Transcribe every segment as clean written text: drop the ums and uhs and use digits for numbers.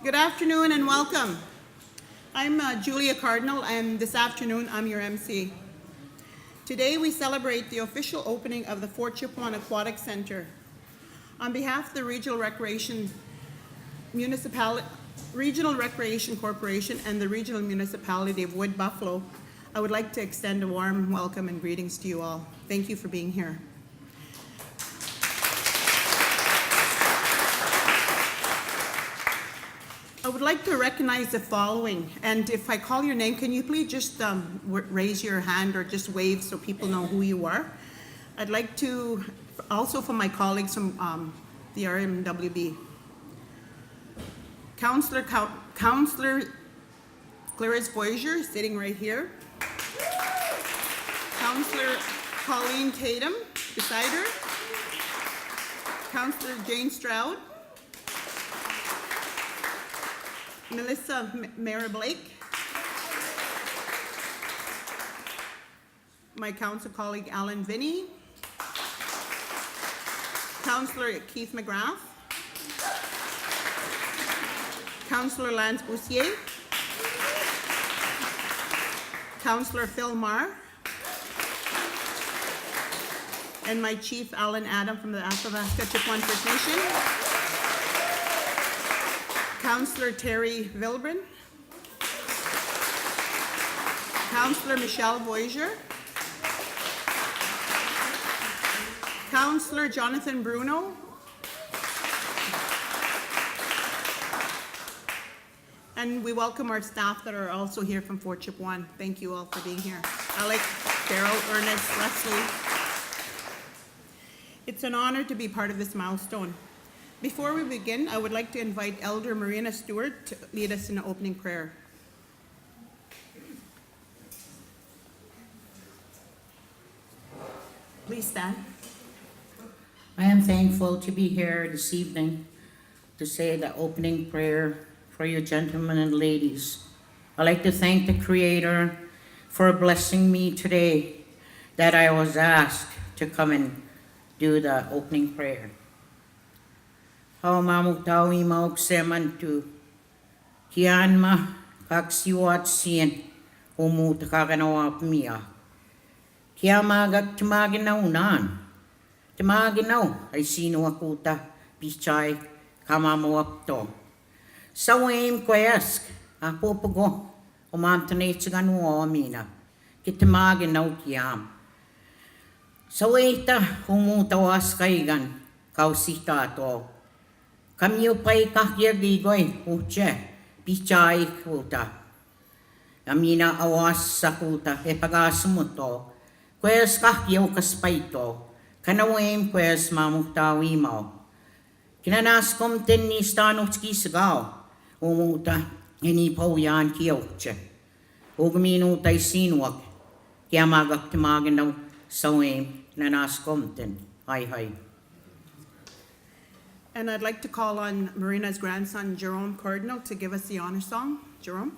Good afternoon and welcome. I'm Julia Cardinal, and this afternoon I'm your MC. Today we celebrate the official opening of the Fort Chipweyan Aquatic Center. On behalf of the Regional Recreation Corporation and the Regional Municipality of Wood Buffalo, I would like to extend a warm welcome and greetings to you all. Thank you for being here. I would like to recognize the following, and if I call your name, can you please just raise your hand or just wave so people know who you are? I'd like to, also from my colleagues from the RMWB. Councillor Clarice Voyageur, sitting right here. Councillor Colleen Tatum, beside her. Councillor Jane Stroud. Melissa Mara Blake, my council colleague Alan Vinnie, Councillor Keith McGrath, Councillor Lance Boussier, Councillor Phil Marr, and my chief Alan Adam from the Athabasca Chipweyan First Nation. Councillor Terry Vilbrin, Councillor Michelle Voyageur, Councillor Jonathan Bruno, and we welcome our staff that are also here from Fort Chipweyan. Thank you all for being here. Alec, Carol, Ernest, Leslie. It's an honor to be part of this milestone. Before we begin, I would like to invite Elder Marina Stewart to lead us in an opening prayer. Please stand. I am thankful to be here this evening to say the opening prayer for you gentlemen and ladies. I'd like to thank the Creator for blessing me today that I was asked to come and do the opening prayer. Hau mamutawi mauk semantu kian ma kaksiwat sien umu takakanawa pmia kia magak tamaginaw nan tamaginaw ay sino akuta pichai kamamawapto sawim kwayask apopago umamtanay tsaganwa amina kitamaginaw kiam sawita umutawas kaigan kausita to Kamiyo pa'y kakyardigoy, uche, pichai kuta. Amina awas sa kuta, pag-asumuto, kwes kakyaw kaspaito, kanawim kwes mamuktawi mo. Kinanaskom ten ni stanotski sagaw, umuta, hinipaw yan kiyokche. Ugmino tay sinwag, kaya magaktimagin daw sawim, kinanaskom ten, hay. And I'd like to call on Marina's grandson, Jerome Cardinal, to give us the honor song. Jerome?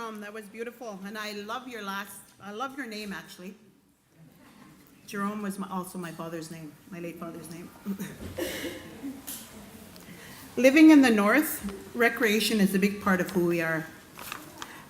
Jerome. That was beautiful. And I love your name, actually. Jerome was also my father's name, my late father's name. Living in the North, recreation is a big part of who we are.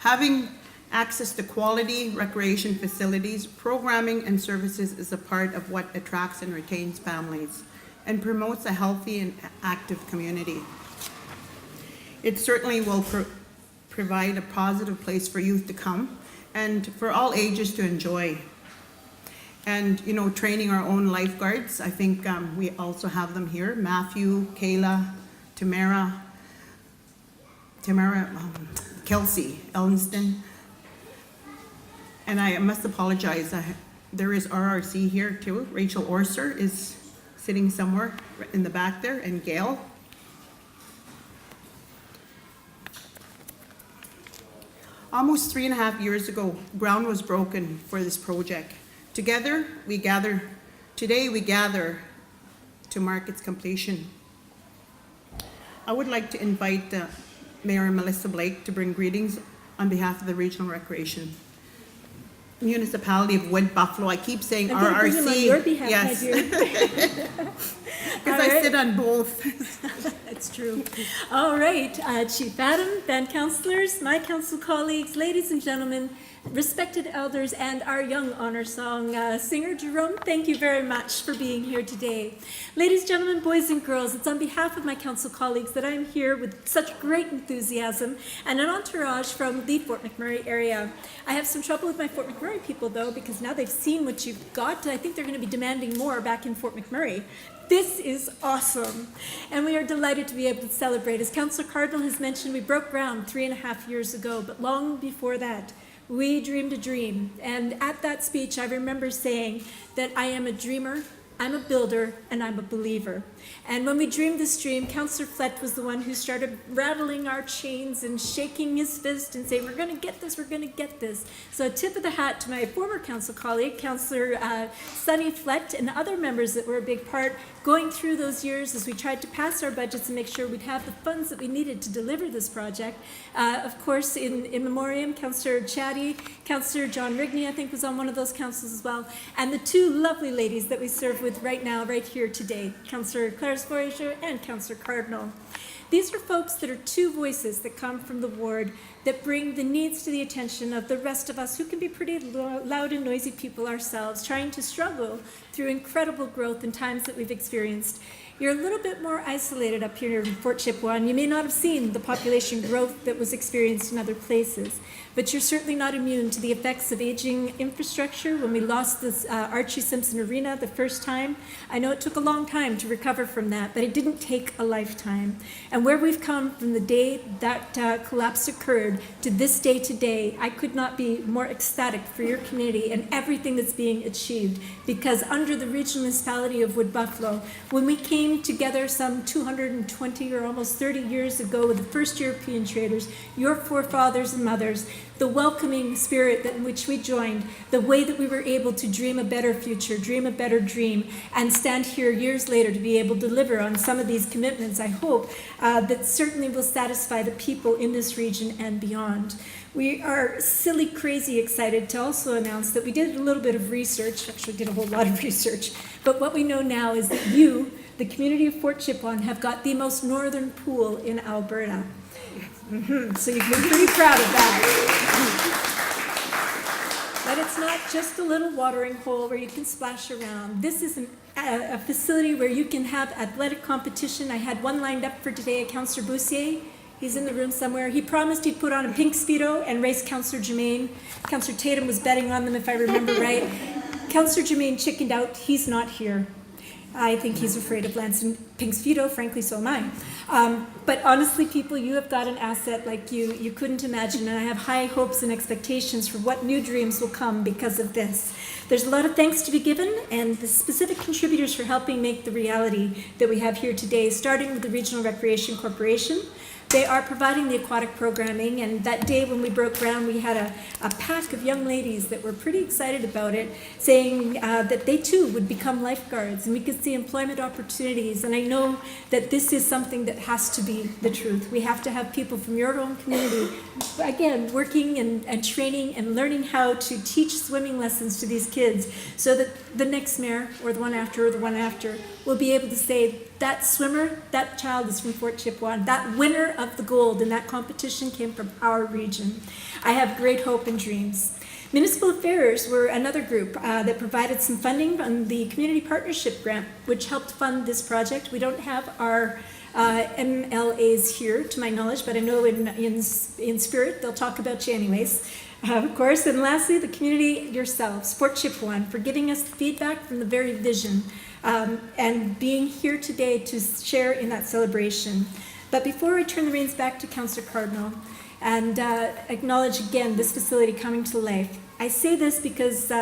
Having access to quality recreation facilities, programming, and services is a part of what attracts and retains families and promotes a healthy and active community. It certainly will provide a positive place for youth to come and for all ages to enjoy. And, you know, training our own lifeguards, I think we also have them here. Matthew, Kayla, Tamara, Kelsey, Ellenston. And I must apologize, there is RRC here too. Rachel Orser is sitting somewhere in the back there, and Gail. Almost 3.5 years ago, ground was broken for this project. Today we gather to mark its completion. I would like to invite Mayor Melissa Blake to bring greetings on behalf of the Regional Recreation Municipality of Wood Buffalo. I keep saying I'm gonna bring RRC. him on your behalf, Yes. my dear. Because I sit on both. That's true. All right, Chief Adam, band councillors, my council colleagues, ladies and gentlemen, respected elders, and our young honor song singer, Jerome, thank you very much for being here today. Ladies, gentlemen, boys and girls, it's on behalf of my council colleagues that I'm here with such great enthusiasm and an entourage from the Fort McMurray area. I have some trouble with my Fort McMurray people, though, because now they've seen what you've got, I think they're going to be demanding more back in Fort McMurray. This is awesome, and we are delighted to be able to celebrate. As Councillor Cardinal has mentioned, we broke ground 3.5 years ago, but long before that, we dreamed a dream. And at that speech, I remember saying that I am a dreamer, I'm a builder, and I'm a believer. And when we dreamed this dream, Councillor Flett was the one who started rattling our chains and shaking his fist and saying, we're going to get this, we're going to get this. So a tip of the hat to my former council colleague, Councillor Sonny Flett, and other members that were a big part going through those years as we tried to pass our budgets and make sure we'd have the funds that we needed to deliver this project. Of course, in memoriam, Councillor Chatty, Councillor John Rigney, I think, was on one of those councils as well, and the two lovely ladies that we serve with right now, right here today, Councillor Claire Voyager and Councillor Cardinal. These are folks that are two voices that come from the ward that bring the needs to the attention of the rest of us who can be pretty loud and noisy people ourselves, trying to struggle through incredible growth in times that we've experienced. You're a little bit more isolated up here in Fort Chipweyan. You may not have seen the population growth that was experienced in other places, but you're certainly not immune to the effects of aging infrastructure. When we lost this Archie Simpson Arena the first time, I know it took a long time to recover from that, but it didn't take a lifetime. And where we've come from the day that collapse occurred to this day today, I could not be more ecstatic for your community and everything that's being achieved, because under the Regional Municipality of Wood Buffalo, when we came together some 220 or almost 30 years ago with the first European traders, your forefathers and mothers, the welcoming spirit in which we joined, the way that we were able to dream a better future, dream a better dream, and stand here years later to be able to deliver on some of these commitments, I hope, that certainly will satisfy the people in this region and beyond. We are silly, crazy excited to also announce that we did a little bit of research, actually did a whole lot of research, but what we know now is that you, the community of Fort Chipweyan, have got the most northern pool in Alberta. So you can be pretty proud of that. But it's not just a little watering hole where you can splash around. This is a facility where you can have athletic competition. I had one lined up for today, Councillor Boussier. He's in the room somewhere. He promised he'd put on a pink Speedo and race Councillor Germain. Councillor Tatum was betting on them, if I remember right. Councillor Germain chickened out. He's not here. I think he's afraid of Lansing pink Speedo, frankly, so am I. But honestly, people, you have got an asset like you couldn't imagine, and I have high hopes and expectations for what new dreams will come because of this. There's a lot of thanks to be given, and the specific contributors for helping make the reality that we have here today, starting with the Regional Recreation Corporation, They are providing the aquatic programming, and that day when we broke ground, we had a pack of young ladies that were pretty excited about it, saying that they too would become lifeguards, and we could see employment opportunities. And I know that this is something that has to be the truth. We have to have people from your own community, again, working and training and learning how to teach swimming lessons to these kids, so that the next mayor, or the one after, or the one after, will be able to say, that swimmer, that child is from Fort Chipweyan. That winner of the gold in that competition came from our region. I have great hope and dreams. Municipal Affairs were another group that provided some funding on the Community Partnership Grant, which helped fund this project. We don't have our MLAs here, to my knowledge, but I know in spirit they'll talk about you anyways. Of course, and lastly, the community yourselves, Fort Chipweyan, for giving us feedback from the very vision and being here today to share in that celebration. But before I turn the reins back to Councillor Cardinal and acknowledge again this facility coming to life, I say this because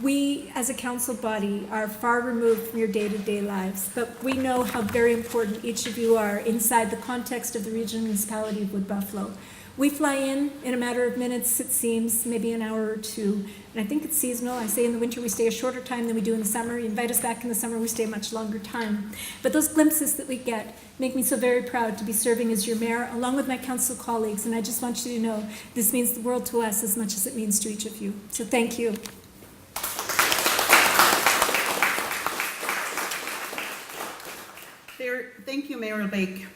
we as a council body are far removed from your day-to-day lives, but we know how very important each of you are inside the context of the regional municipality of Wood Buffalo. We fly in a matter of minutes, it seems, maybe an hour or two, and I think it's seasonal. I say in the winter we stay a shorter time than we do in the summer. You invite us back in the summer, we stay a much longer time. But those glimpses that we get make me so very proud to be serving as your mayor, along with my council colleagues, and I just want you to know this means the world to us as much as it means to each of you. So thank you. Thank you, Mayor Lake.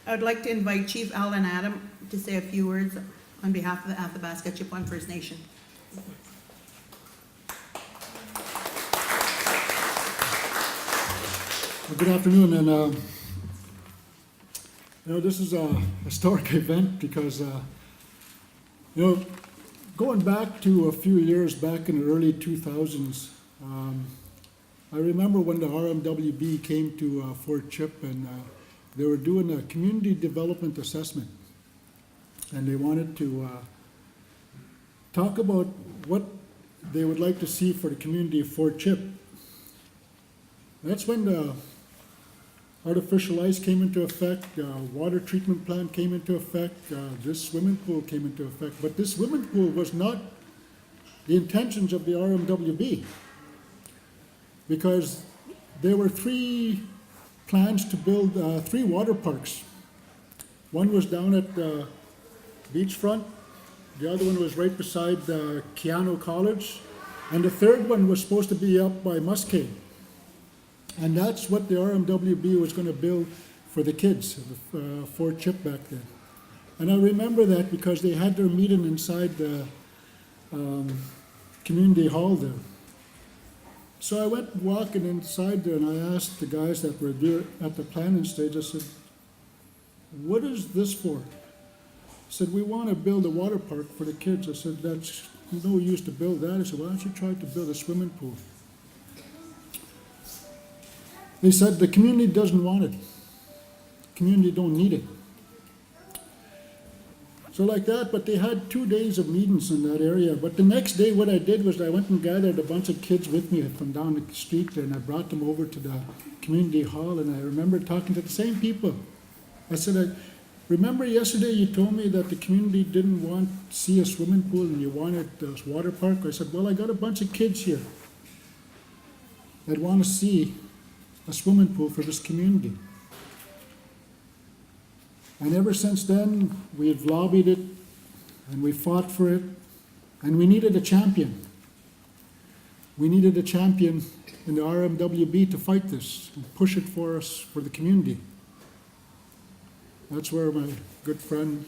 I would like to invite Chief Alan Adam to say a few words on behalf of the Athabasca Chipweyan First Nation. Well, good afternoon, and this is a historic event because going back to a few years back in the early 2000s, I remember when the RMWB came to Fort Chip, and they were doing a community development assessment, and they wanted to talk about what they would like to see for the community of Fort Chip. That's when the artificial ice came into effect, water treatment plant came into effect, this swimming pool came into effect. But this swimming pool was not the intentions of the RMWB, because there were three plans to build 3 water parks. One was down at the beachfront, the other one was right beside Keano College, and the third one was supposed to be up by Muscade. And that's what the RMWB was going to build for the kids of Fort Chip back then. And I remember that because they had their meeting inside the community hall there. So I went walking inside there, and I asked the guys that were there at the planning stage, I said, what is this for? I said, we want to build a water park for the kids. I said, that's no use to build that. I said, why don't you try to build a swimming pool? They said, the community doesn't want it. The community don't need it. So like that, but they had 2 days of meetings in that area. But the next day, what I did was I went and gathered a bunch of kids with me from down the street there, and I brought them over to the community hall, and I remember talking to the same people. I said, remember yesterday you told me that the community didn't want to see a swimming pool and you wanted this water park? I said, well, I got a bunch of kids here that want to see a swimming pool for this community. And ever since then, we've lobbied it, and we fought for it, and we needed a champion. We needed a champion in the RMWB to fight this and push it for us, for the community. That's where my good friend,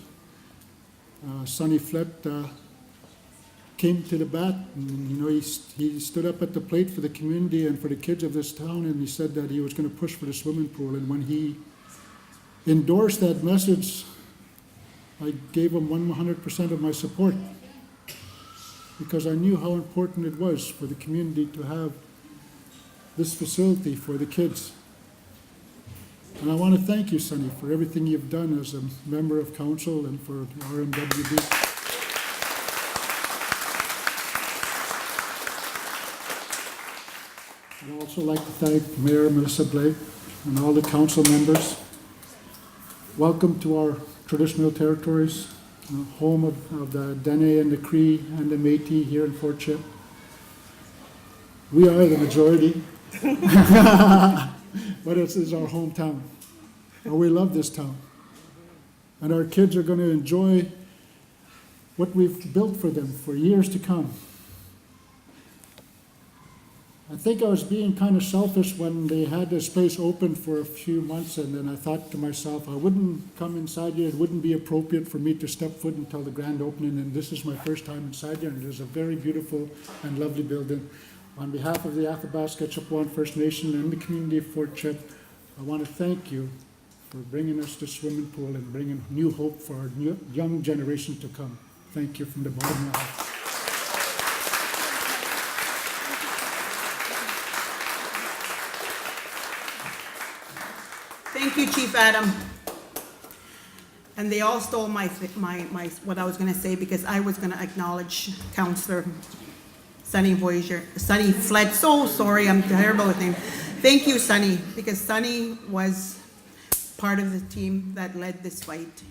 Sonny Flett, came to the bat. And, he stood up at the plate for the community and for the kids of this town, and he said that he was going to push for the swimming pool. And when he endorsed that message, I gave him 100% of my support, because I knew how important it was for the community to have this facility for the kids. And I want to thank you, Sonny, for everything you've done as a member of council and for the RMWB. I'd also like to thank Mayor Melissa Blake and all the council members welcome to our traditional territories, home of the Dene and the Cree and the Métis here in Fort Chip. We are the majority, but this is our hometown. And we love this town. And our kids are going to enjoy what we've built for them for years to come. I think I was being kind of selfish when they had this place open for a few months, and then I thought to myself, I wouldn't come inside here. It wouldn't be appropriate for me to step foot until the grand opening, and this is my first time inside here, and it is a very beautiful and lovely building. On behalf of the Athabasca Chippewa First Nation and the community of Fort Chip, I want to thank you for bringing us this swimming pool and bringing new hope for our young generation to come. Thank you from the bottom of my heart. Thank you, Chief Adam. And they all stole my what I was going to say, because I was going to acknowledge Councillor Sunny Voyager. Sunny fled. So sorry, I'm terrible with names. Thank you, Sunny, because Sunny was part of the team that led this fight.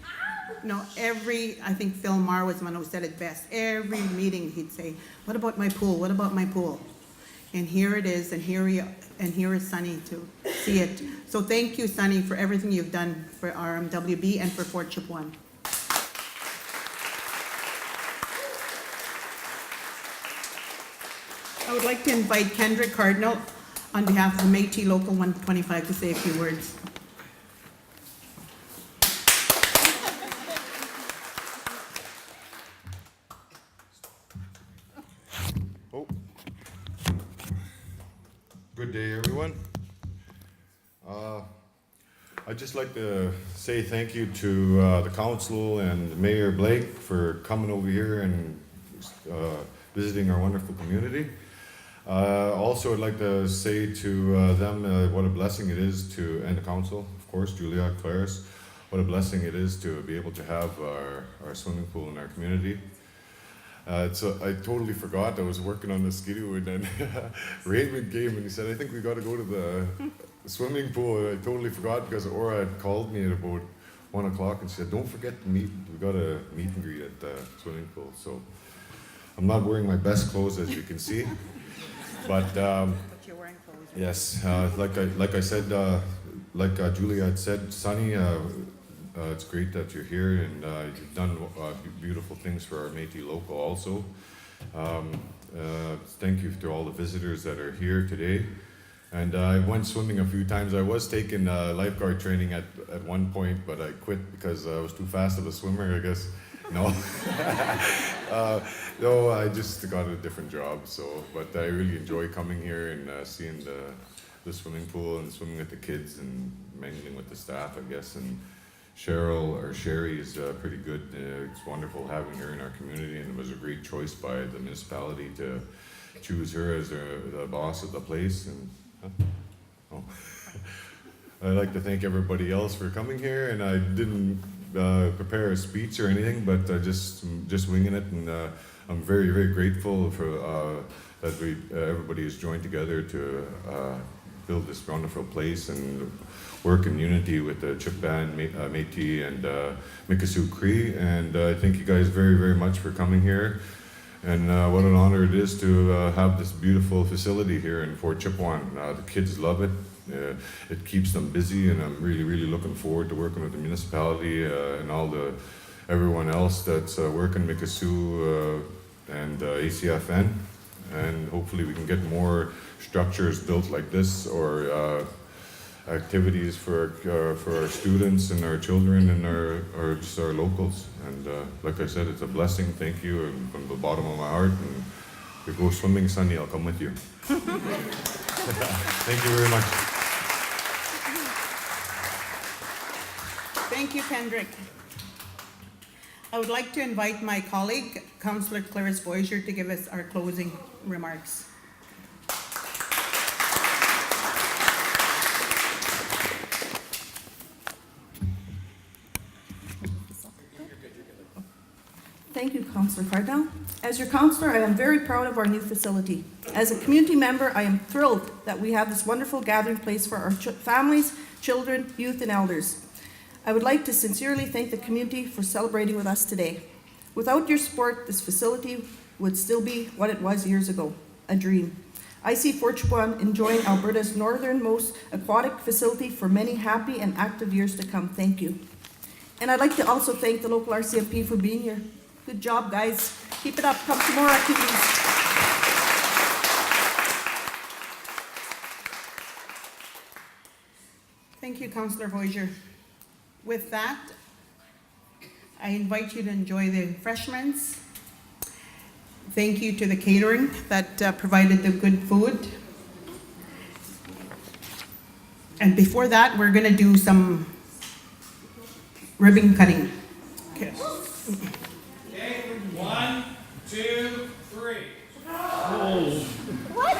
I think Phil Marr was the one who said it best. Every meeting he'd say, "What about my pool? What about my pool?" And here it is, and here is Sunny to see it. So thank you, Sunny, for everything you've done for RMWB and for Fort Chippewa. I would like to invite Kendrick Cardinal on behalf of the Métis Local 125 to say a few words. Good day, everyone. I'd just like to say thank you to the council and Mayor Blake for coming over here and visiting our wonderful community. Also, I'd like to say to them what a blessing it is to, and the council, of course, Julia, Claris, what a blessing it is to be able to have our swimming pool in our community. So I totally forgot. I was working on the skidoo, and then Raymond came and he said, "I think we got to go to the swimming pool." And I totally forgot because Ora had called me at about 1 o'clock and said, "Don't forget to meet. We got a meet and greet at the swimming pool." So I'm not wearing my best clothes, as you can see, but You're wearing clothes. yes, like I said, like Julia had said, Sunny. It's great that you're here, and you've done beautiful things for our Métis local also. Thank you to all the visitors that are here today. And I went swimming a few times. I was taking lifeguard training at one point, but I quit because I was too fast of a swimmer, I guess. No. No, I just got a different job. But I really enjoy coming here and seeing the swimming pool and swimming with the kids and mingling with the staff, I guess. And Sherry is pretty good. It's wonderful having her in our community, and it was a great choice by the municipality to choose her as the boss of the place. And I'd like to thank everybody else for coming here, and I didn't prepare a speech or anything, but just winging it, and I'm very, very grateful for that everybody has joined together to build this wonderful place and work in unity with the Chipweyan, Métis, and Mikisew Cree. And I thank you guys very, very much for coming here. And what an honor it is to have this beautiful facility here in Fort Chippewa. The kids love it. It keeps them busy, and I'm really, really looking forward to working with the municipality and everyone else that's working Mikisew and ACFN. And hopefully we can get more structures built like this, or activities for our students and our children and just our locals. And like I said, it's a blessing. Thank you, and from the bottom of my heart. And if you go swimming, Sunny, I'll come with you. Thank you very much. Thank you, Kendrick. I would like to invite my colleague, Councillor Claris Voyager, to give us our closing remarks. Thank you, Councillor Cardinal. As your councillor, I am very proud of our new facility. As a community member, I am thrilled that we have this wonderful gathering place for our families, children, youth, and elders. I would like to sincerely thank the community for celebrating with us today. Without your support, this facility would still be what it was years ago, a dream. I see Fort Chipweyan enjoying Alberta's northernmost aquatic facility for many happy and active years to come. Thank you. And I'd like to also thank the local RCMP for being here. Good job, guys. Keep it up. Come to more activities. Thank you, Councillor Voisier. With that, I invite you to enjoy the refreshments. Thank you to the catering that provided the good food. And before that, we're going to do some ribbon cutting. Okay. Okay, 1, 2, 3. What?